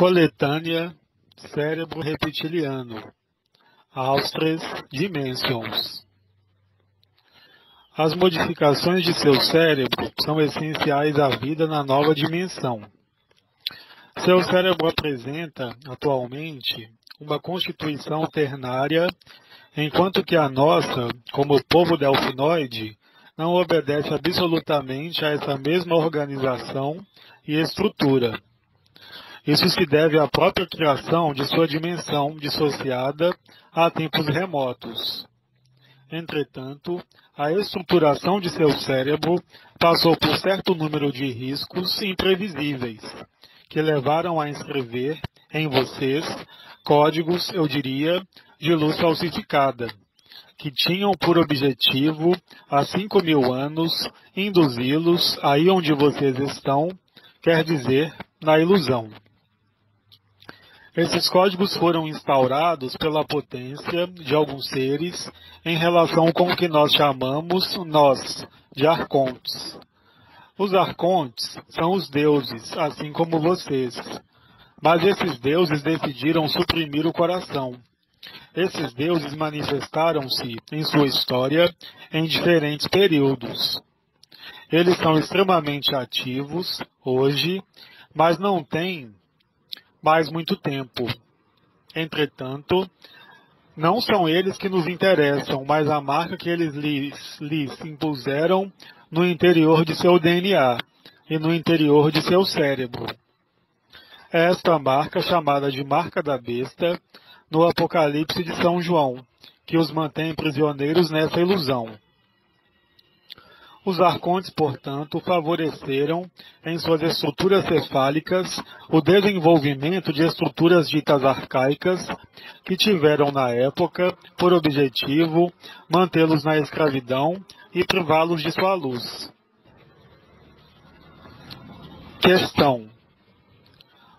Coletânea Cérebro Reptiliano, Austres Dimensions. As modificações de seu cérebro são essenciais à vida na nova dimensão. Seu cérebro apresenta, atualmente, uma constituição ternária, enquanto que a nossa, como povo delfinoide, não obedece absolutamente a essa mesma organização e estrutura. Isso se deve à própria criação de sua dimensão dissociada há tempos remotos. Entretanto, a estruturação de seu cérebro passou por certo número de riscos imprevisíveis, que levaram a inscrever em vocês códigos, eu diria, de luz falsificada, que tinham por objetivo, há 5.000 anos, induzi-los aí onde vocês estão, quer dizer, na ilusão. Esses códigos foram instaurados pela potência de alguns seres em relação com o que nós chamamos, de arcontes. Os arcontes são os deuses, assim como vocês. Mas esses deuses decidiram suprimir o coração. Esses deuses manifestaram-se em sua história em diferentes períodos. Eles são extremamente ativos hoje, mas não têm mais muito tempo. Entretanto, não são eles que nos interessam, mas a marca que eles lhes impuseram no interior de seu DNA e no interior de seu cérebro. É esta marca, chamada de marca da besta, no Apocalipse de São João, que os mantém prisioneiros nessa ilusão. Os arcontes, portanto, favoreceram, em suas estruturas cefálicas, o desenvolvimento de estruturas ditas arcaicas, que tiveram, na época, por objetivo, mantê-los na escravidão e privá-los de sua luz. Questão: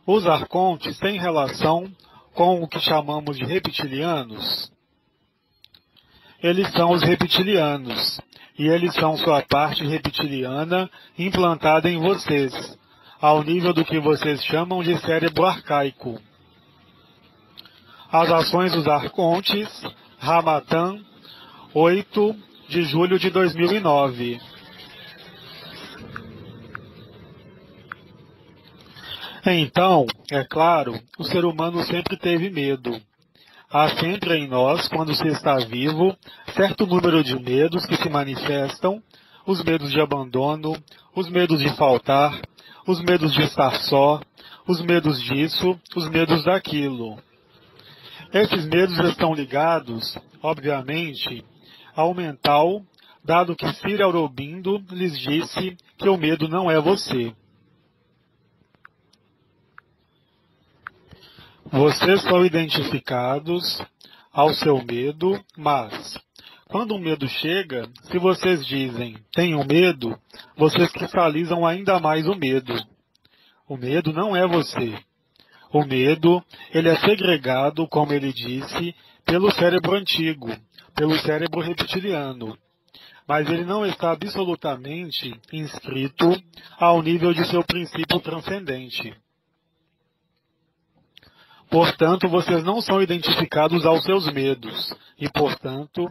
os arcontes têm relação com o que chamamos de reptilianos? Eles são os reptilianos, e eles são sua parte reptiliana implantada em vocês, ao nível do que vocês chamam de cérebro arcaico. As ações dos arcontes, Ramatã, 8 de julho de 2009. Então, é claro, o ser humano sempre teve medo. Há sempre em nós, quando se está vivo, certo número de medos que se manifestam, os medos de abandono, os medos de faltar, os medos de estar só, os medos disso, os medos daquilo. Esses medos estão ligados, obviamente, ao mental, dado que Sir Aurobindo lhes disse que o medo não é você. Vocês são identificados ao seu medo, mas, quando um medo chega, se vocês dizem, tenho medo, vocês cristalizam ainda mais o medo. O medo não é você. O medo, ele é segregado, como ele disse, pelo cérebro antigo, pelo cérebro reptiliano. Mas ele não está absolutamente inscrito ao nível de seu princípio transcendente. Portanto, vocês não são identificados aos seus medos, e, portanto,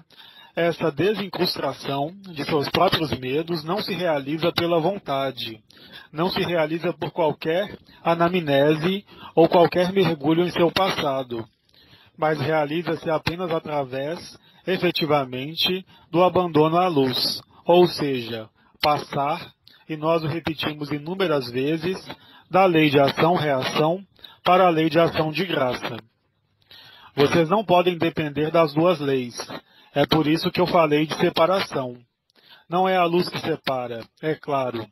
essa desincrustação de seus próprios medos não se realiza pela vontade, não se realiza por qualquer anamnese ou qualquer mergulho em seu passado, mas realiza-se apenas através, efetivamente, do abandono à luz, ou seja, passar, e nós o repetimos inúmeras vezes, da lei de ação-reação para a lei de ação de graça. Vocês não podem depender das duas leis. É por isso que eu falei de separação. Não é a luz que separa, é claro.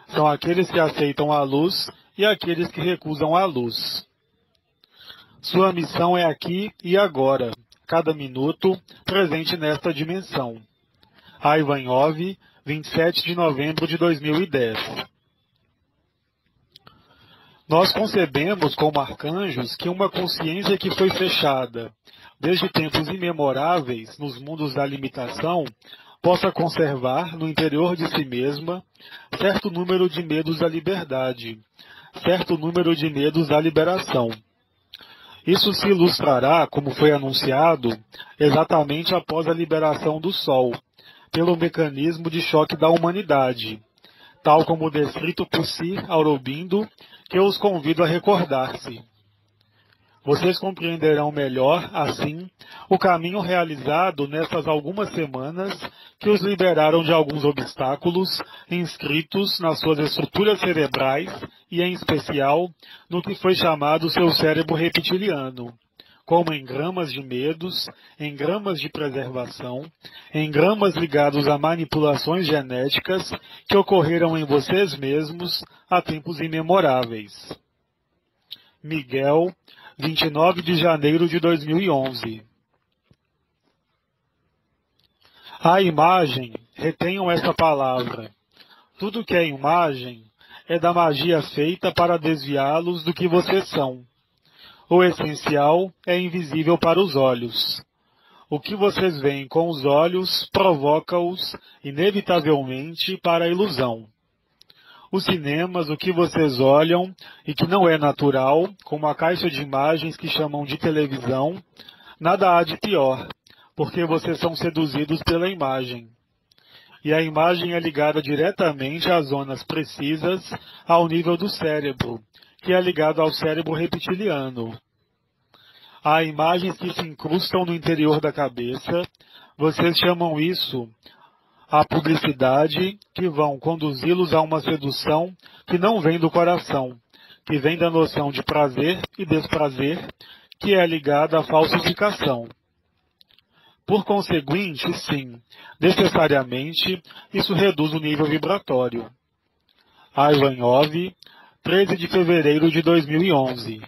São aqueles que aceitam a luz e aqueles que recusam a luz. Sua missão é aqui e agora, cada minuto, presente nesta dimensão. Ivanov, 27 de novembro de 2010. Nós concebemos como arcanjos que uma consciência que foi fechada, desde tempos imemoráveis, nos mundos da limitação, possa conservar no interior de si mesma certo número de medos da liberdade, certo número de medos da liberação. Isso se ilustrará, como foi anunciado, exatamente após a liberação do Sol, pelo mecanismo de choque da humanidade, tal como descrito por Sir Aurobindo, que eu os convido a recordar-se. Vocês compreenderão melhor, assim, o caminho realizado nessas algumas semanas que os liberaram de alguns obstáculos inscritos nas suas estruturas cerebrais e, em especial, no que foi chamado seu cérebro reptiliano, como engramas de medos, engramas de preservação, engramas ligados a manipulações genéticas que ocorreram em vocês mesmos há tempos imemoráveis. Miguel, 29 de janeiro de 2011. A imagem, retenham essa palavra. Tudo que é imagem é da magia feita para desviá-los do que vocês são. O essencial é invisível para os olhos. O que vocês veem com os olhos provoca-os, inevitavelmente, para a ilusão. Os cinemas, o que vocês olham e que não é natural, como a caixa de imagens que chamam de televisão, nada há de pior, porque vocês são seduzidos pela imagem. E a imagem é ligada diretamente às zonas precisas ao nível do cérebro, que é ligado ao cérebro reptiliano. Há imagens que se incrustam no interior da cabeça, vocês chamam isso a publicidade, que vão conduzi-los a uma sedução que não vem do coração, que vem da noção de prazer e desprazer, que é ligada à falsificação. Por conseguinte, sim, necessariamente, isso reduz o nível vibratório. Ivanov, 13 de fevereiro de 2011.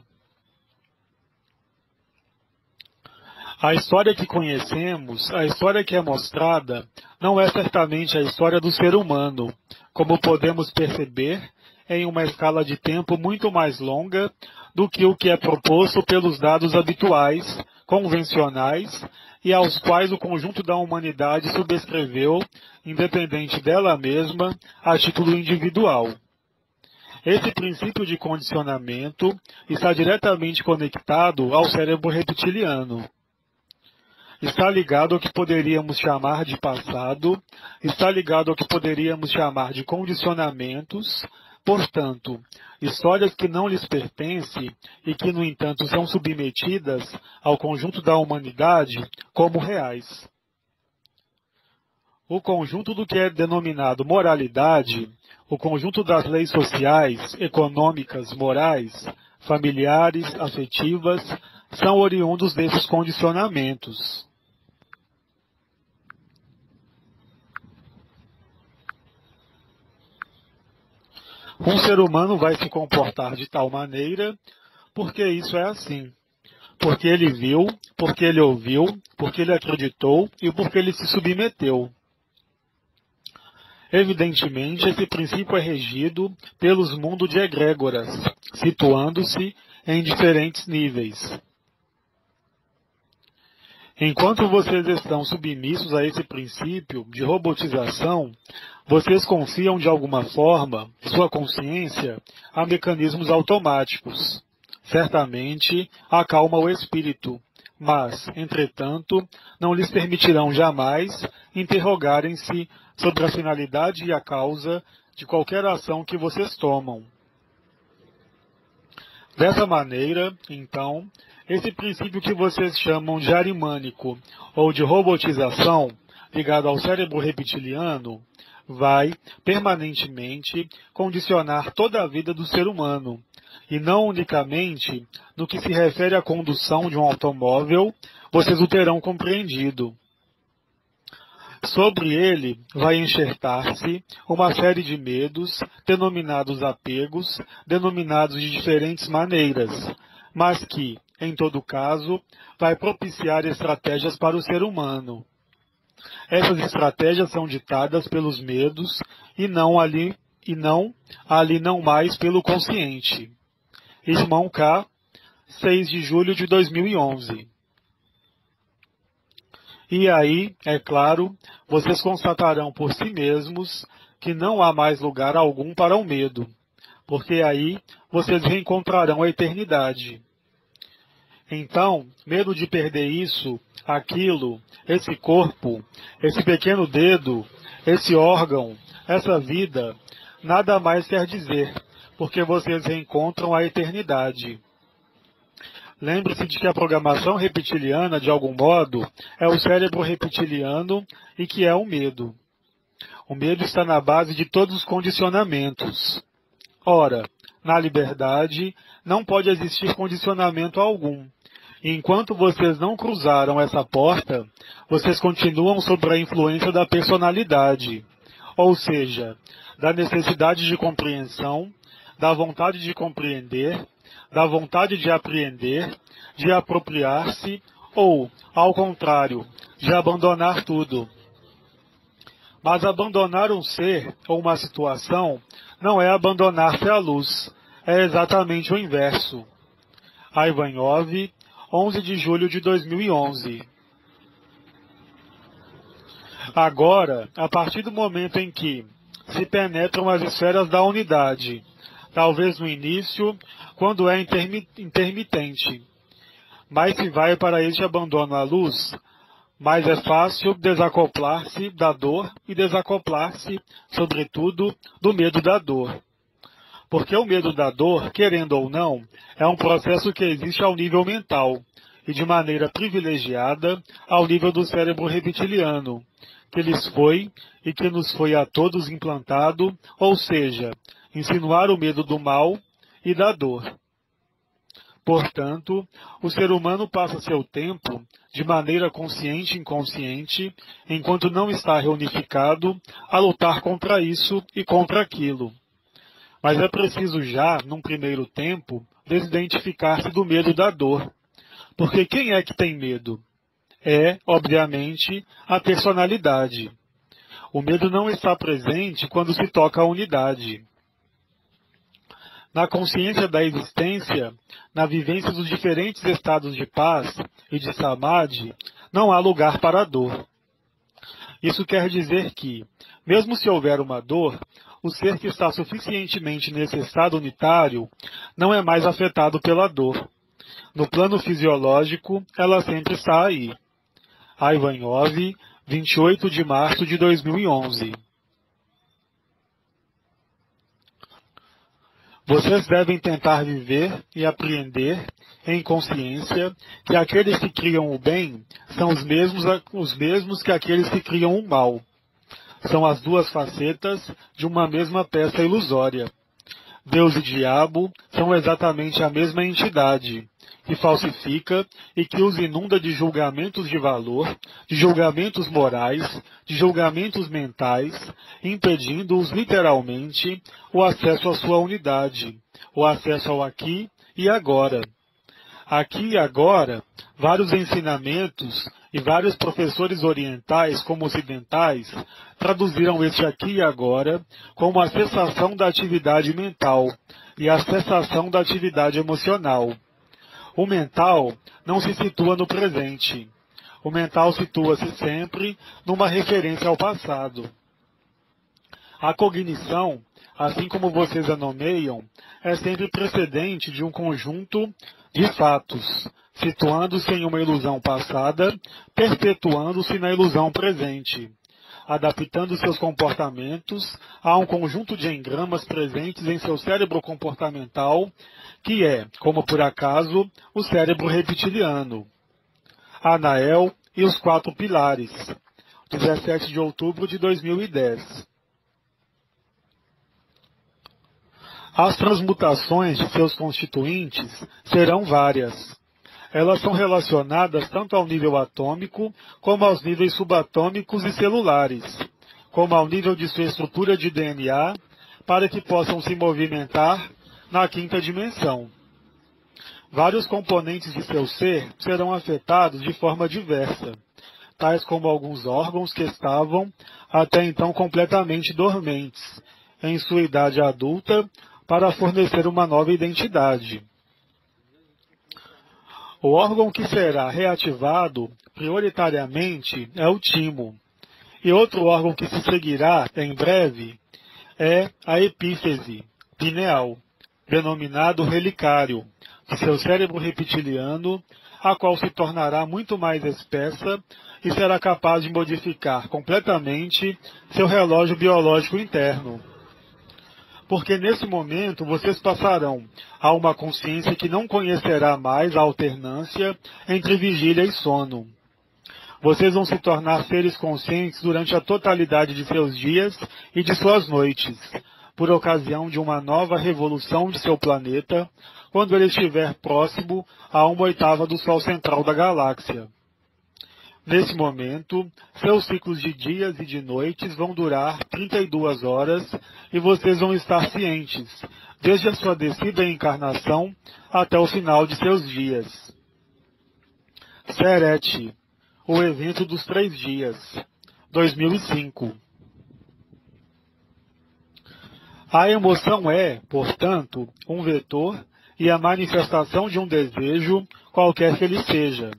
A história que conhecemos, a história que é mostrada, não é certamente a história do ser humano, como podemos perceber em uma escala de tempo muito mais longa do que o que é proposto pelos dados habituais, convencionais e aos quais o conjunto da humanidade subscreveu, independente dela mesma, a título individual. Esse princípio de condicionamento está diretamente conectado ao cérebro reptiliano. Está ligado ao que poderíamos chamar de passado, está ligado ao que poderíamos chamar de condicionamentos, portanto, histórias que não lhes pertencem e que, no entanto, são submetidas ao conjunto da humanidade como reais. O conjunto do que é denominado moralidade, o conjunto das leis sociais, econômicas, morais, familiares, afetivas, são oriundos desses condicionamentos. Um ser humano vai se comportar de tal maneira porque isso é assim. Porque ele viu, porque ele ouviu, porque ele acreditou e porque ele se submeteu. Evidentemente, esse princípio é regido pelos mundos de egrégoras, situando-se em diferentes níveis. Enquanto vocês estão submissos a esse princípio de robotização, vocês confiam de alguma forma sua consciência a mecanismos automáticos. Certamente acalma o espírito, mas, entretanto, não lhes permitirão jamais interrogarem-se sobre a finalidade e a causa de qualquer ação que vocês tomam. Dessa maneira, então, esse princípio que vocês chamam de arimânico ou de robotização, ligado ao cérebro reptiliano, vai, permanentemente, condicionar toda a vida do ser humano, e não unicamente no que se refere à condução de um automóvel, vocês o terão compreendido. Sobre ele vai enxertar-se uma série de medos, denominados apegos, denominados de diferentes maneiras, mas que, em todo caso, vai propiciar estratégias para o ser humano. Essas estratégias são ditadas pelos medos e não mais pelo consciente. Irmão K, 6 de julho de 2011. E aí, é claro, vocês constatarão por si mesmos que não há mais lugar algum para o medo, porque aí vocês reencontrarão a eternidade. Então, medo de perder isso, aquilo, esse corpo, esse pequeno dedo, esse órgão, essa vida, nada mais quer dizer, porque vocês reencontram a eternidade. Lembre-se de que a programação reptiliana, de algum modo, é o cérebro reptiliano e que é o medo. O medo está na base de todos os condicionamentos. Ora, na liberdade, não pode existir condicionamento algum. E enquanto vocês não cruzaram essa porta, vocês continuam sob a influência da personalidade, ou seja, da necessidade de compreensão, da vontade de compreender, da vontade de apreender, de apropriar-se, ou, ao contrário, de abandonar tudo. Mas abandonar um ser ou uma situação não é abandonar-se à luz, é exatamente o inverso. Ivanov, 11 de julho de 2011. Agora, a partir do momento em que se penetram as esferas da unidade, talvez no início, quando é intermitente, mas se vai para este abandono à luz, mais é fácil desacoplar-se da dor e desacoplar-se, sobretudo, do medo da dor. Porque o medo da dor, querendo ou não, é um processo que existe ao nível mental, e de maneira privilegiada ao nível do cérebro reptiliano, que lhes foi e que nos foi a todos implantado, ou seja, insinuar o medo do mal e da dor. Portanto, o ser humano passa seu tempo, de maneira consciente e inconsciente, enquanto não está reunificado, a lutar contra isso e contra aquilo. Mas é preciso já, num primeiro tempo, desidentificar-se do medo da dor. Porque quem é que tem medo? É, obviamente, a personalidade. O medo não está presente quando se toca a unidade. Na consciência da existência, na vivência dos diferentes estados de paz e de samadhi, não há lugar para a dor. Isso quer dizer que, mesmo se houver uma dor, o ser que está suficientemente nesse estado unitário não é mais afetado pela dor. No plano fisiológico, ela sempre está aí. Ivanov, 28 de março de 2011. Vocês devem tentar viver e apreender em consciência que aqueles que criam o bem são os mesmos que aqueles que criam o mal. São as duas facetas de uma mesma peça ilusória. Deus e diabo são exatamente a mesma entidade, que falsifica e que os inunda de julgamentos de valor, de julgamentos morais, de julgamentos mentais, impedindo-os literalmente o acesso à sua unidade, o acesso ao aqui e agora. Aqui e agora, vários ensinamentos e vários professores orientais como ocidentais traduziram este aqui e agora como a cessação da atividade mental e a cessação da atividade emocional. O mental não se situa no presente. O mental situa-se sempre numa referência ao passado. A cognição, assim como vocês a nomeiam, é sempre precedente de um conjunto de fatos, situando-se em uma ilusão passada, perpetuando-se na ilusão presente, adaptando seus comportamentos a um conjunto de engramas presentes em seu cérebro comportamental, que é, como por acaso, o cérebro reptiliano. Anael e os 4 pilares, 17 de outubro de 2010. As transmutações de seus constituintes serão várias. Elas são relacionadas tanto ao nível atômico, como aos níveis subatômicos e celulares, como ao nível de sua estrutura de DNA, para que possam se movimentar na 5ª dimensão. Vários componentes de seu ser serão afetados de forma diversa, tais como alguns órgãos que estavam até então completamente dormentes, em sua idade adulta, para fornecer uma nova identidade. O órgão que será reativado prioritariamente é o timo, e outro órgão que se seguirá em breve é a epífise, pineal, denominado relicário, de seu cérebro reptiliano, a qual se tornará muito mais espessa e será capaz de modificar completamente seu relógio biológico interno. Porque nesse momento vocês passarão a uma consciência que não conhecerá mais a alternância entre vigília e sono. Vocês vão se tornar seres conscientes durante a totalidade de seus dias e de suas noites, por ocasião de uma nova revolução de seu planeta, quando ele estiver próximo a 1/8 do Sol central da galáxia. Nesse momento, seus ciclos de dias e de noites vão durar 32 horas e vocês vão estar cientes, desde a sua descida em encarnação até o final de seus dias. Serete, o evento dos 3 dias, 2005. A emoção é, portanto, um vetor e a manifestação de um desejo, qualquer que ele seja.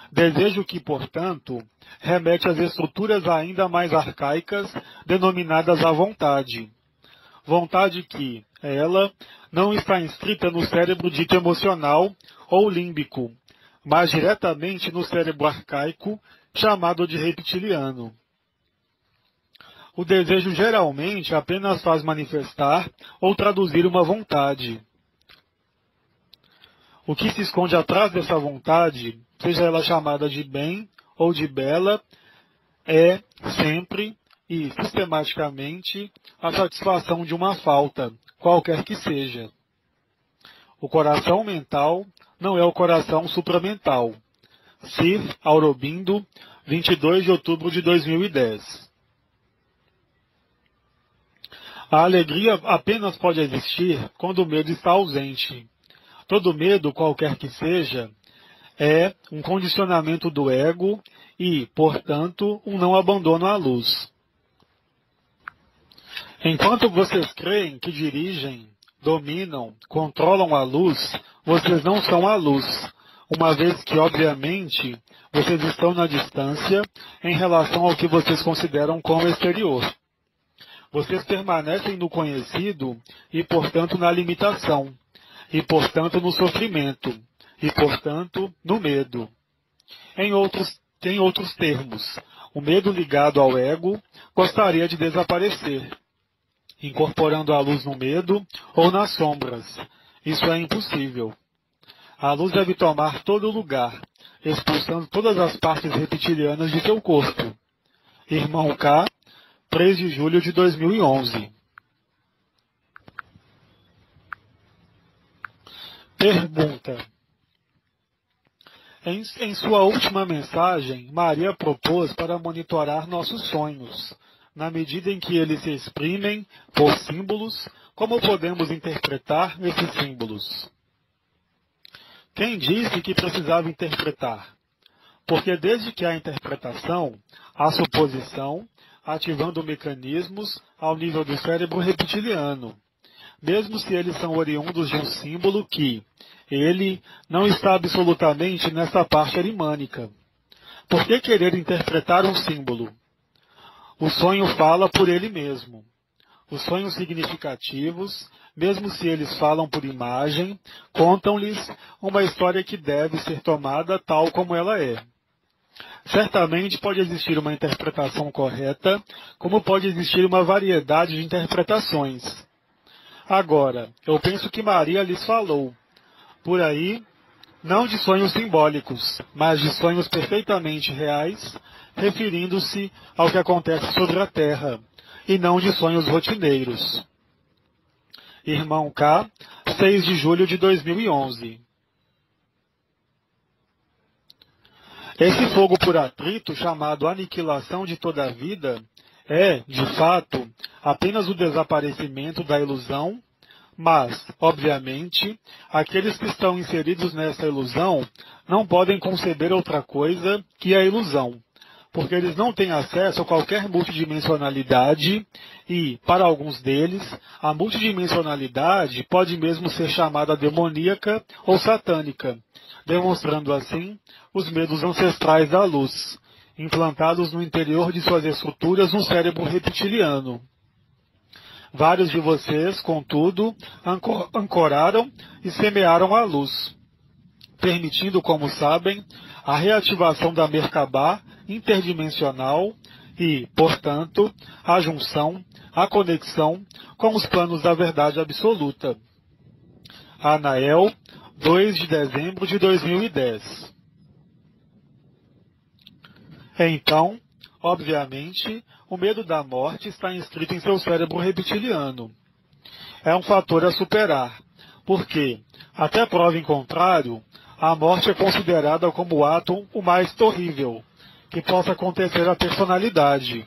Desejo que, portanto, remete às estruturas ainda mais arcaicas, denominadas a vontade. Vontade que, ela, não está inscrita no cérebro dito emocional ou límbico, mas diretamente no cérebro arcaico, chamado de reptiliano. O desejo geralmente apenas faz manifestar ou traduzir uma vontade. O que se esconde atrás dessa vontade, seja ela chamada de bem ou de bela, é sempre e sistematicamente a satisfação de uma falta, qualquer que seja. O coração mental não é o coração supramental. Sir Aurobindo, 22 de outubro de 2010. A alegria apenas pode existir quando o medo está ausente. Todo medo, qualquer que seja, é um condicionamento do ego e, portanto, um não abandono à luz. Enquanto vocês creem que dirigem, dominam, controlam a luz, vocês não são a luz, uma vez que, obviamente, vocês estão na distância em relação ao que vocês consideram como exterior. Vocês permanecem no conhecido e, portanto, na limitação, e, portanto, no sofrimento, e, portanto, no medo. Em outros termos, o medo ligado ao ego gostaria de desaparecer, incorporando a luz no medo ou nas sombras. Isso é impossível. A luz deve tomar todo o lugar, expulsando todas as partes reptilianas de seu corpo. Irmão K, 3 de julho de 2011. Pergunta. Em sua última mensagem, Maria propôs para monitorar nossos sonhos. Na medida em que eles se exprimem por símbolos, como podemos interpretar esses símbolos? Quem disse que precisava interpretar? Porque desde que há interpretação, há suposição, ativando mecanismos ao nível do cérebro reptiliano, mesmo se eles são oriundos de um símbolo que, ele, não está absolutamente nessa parte arimânica. Por que querer interpretar um símbolo? O sonho fala por ele mesmo. Os sonhos significativos, mesmo se eles falam por imagem, contam-lhes uma história que deve ser tomada tal como ela é. Certamente pode existir uma interpretação correta, como pode existir uma variedade de interpretações. Agora, eu penso que Maria lhes falou, por aí, não de sonhos simbólicos, mas de sonhos perfeitamente reais, referindo-se ao que acontece sobre a Terra, e não de sonhos rotineiros. Irmão K, 6 de julho de 2011. Esse fogo por atrito, chamado aniquilação de toda a vida, é, de fato, apenas o desaparecimento da ilusão, mas, obviamente, aqueles que estão inseridos nessa ilusão não podem conceber outra coisa que a ilusão, porque eles não têm acesso a qualquer multidimensionalidade e, para alguns deles, a multidimensionalidade pode mesmo ser chamada demoníaca ou satânica, demonstrando assim os medos ancestrais da luz, implantados no interior de suas estruturas no cérebro reptiliano. Vários de vocês, contudo, ancoraram e semearam a luz, permitindo, como sabem, a reativação da Merkabah interdimensional e, portanto, a junção, a conexão com os planos da verdade absoluta. Anael, 2 de dezembro de 2010. Então, obviamente, o medo da morte está inscrito em seu cérebro reptiliano. É um fator a superar, porque, até prova em contrário, a morte é considerada como o ato o mais terrível que possa acontecer à personalidade.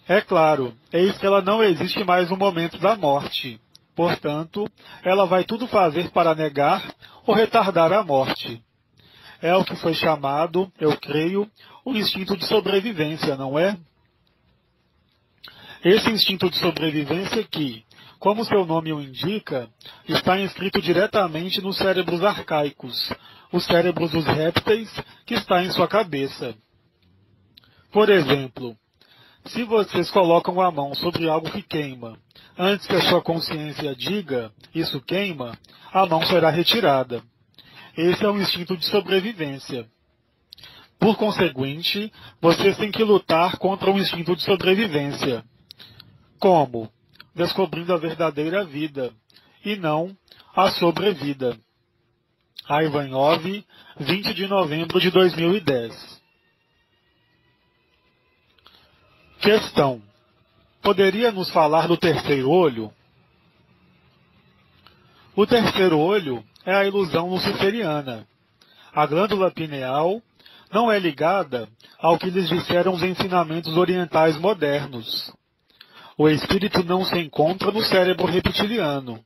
É claro, eis que ela não existe mais no momento da morte. Portanto, ela vai tudo fazer para negar ou retardar a morte. É o que foi chamado, eu creio, o instinto de sobrevivência, não é? Esse instinto de sobrevivência que, como seu nome o indica, está inscrito diretamente nos cérebros arcaicos, os cérebros dos répteis que está em sua cabeça. Por exemplo, se vocês colocam a mão sobre algo que queima, antes que a sua consciência diga, isso queima, a mão será retirada. Esse é um instinto de sobrevivência. Por conseguinte, vocês têm que lutar contra um instinto de sobrevivência. Como? Descobrindo a verdadeira vida, e não a sobrevida. Ivanov, 20 de novembro de 2010. Questão. Poderia nos falar do terceiro olho? O terceiro olho é a ilusão luciferiana. A glândula pineal não é ligada ao que lhes disseram os ensinamentos orientais modernos. O espírito não se encontra no cérebro reptiliano,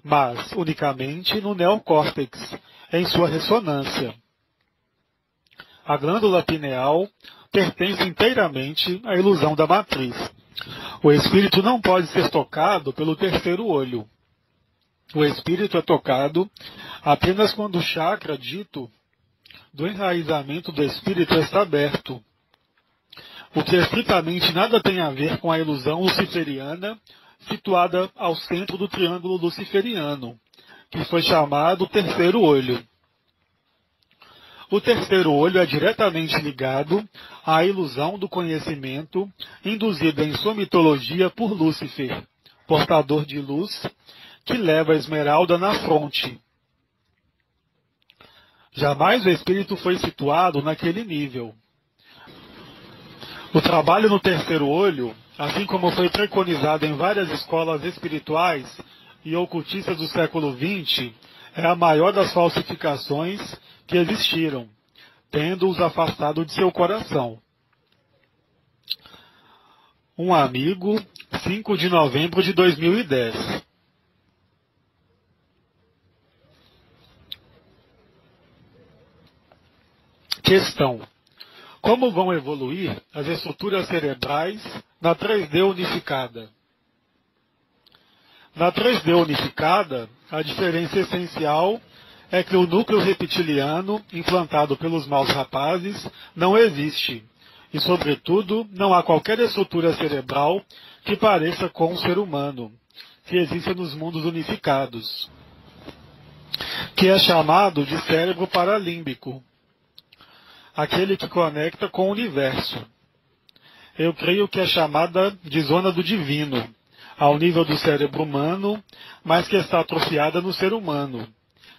mas unicamente no neocórtex, em sua ressonância. A glândula pineal pertence inteiramente à ilusão da matriz. O espírito não pode ser tocado pelo terceiro olho. O espírito é tocado apenas quando o chakra dito do enraizamento do espírito está aberto, o que estritamente nada tem a ver com a ilusão luciferiana situada ao centro do triângulo luciferiano, que foi chamado terceiro olho. O terceiro olho é diretamente ligado à ilusão do conhecimento induzida em sua mitologia por Lúcifer, portador de luz, que leva a esmeralda na fronte. Jamais o espírito foi situado naquele nível. O trabalho no terceiro olho, assim como foi preconizado em várias escolas espirituais e ocultistas do século XX, é a maior das falsificações que existiram, tendo-os afastado de seu coração. Um amigo, 5 de novembro de 2010. Questão. Como vão evoluir as estruturas cerebrais na 3D unificada? Na 3D unificada, a diferença essencial é que o núcleo reptiliano, implantado pelos maus rapazes, não existe. E, sobretudo, não há qualquer estrutura cerebral que pareça com o ser humano, que existe nos mundos unificados, que é chamado de cérebro paralímbico, aquele que conecta com o universo. Eu creio que é chamada de zona do divino, ao nível do cérebro humano, mas que está atrofiada no ser humano,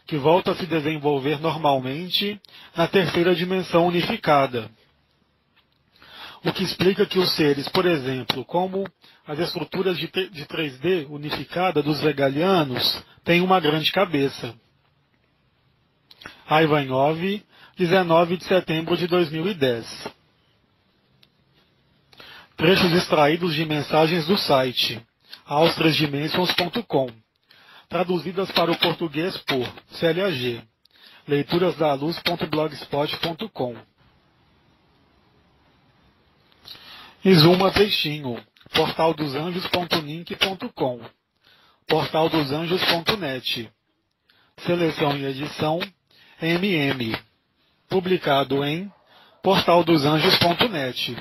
que volta a se desenvolver normalmente na terceira dimensão unificada. O que explica que os seres, por exemplo, como as estruturas de 3D unificada dos vegalianos, têm uma grande cabeça. Ivanov, 19 de setembro de 2010. Trechos extraídos de mensagens do site austrasdimensions.com, traduzidas para o português por Célia G. Leiturasdaluz.blogspot.com. Izuma Peixinho, portaldosanjos.link.com, portaldosanjos.net. Seleção e edição MM. Publicado em portaldosanjos.net.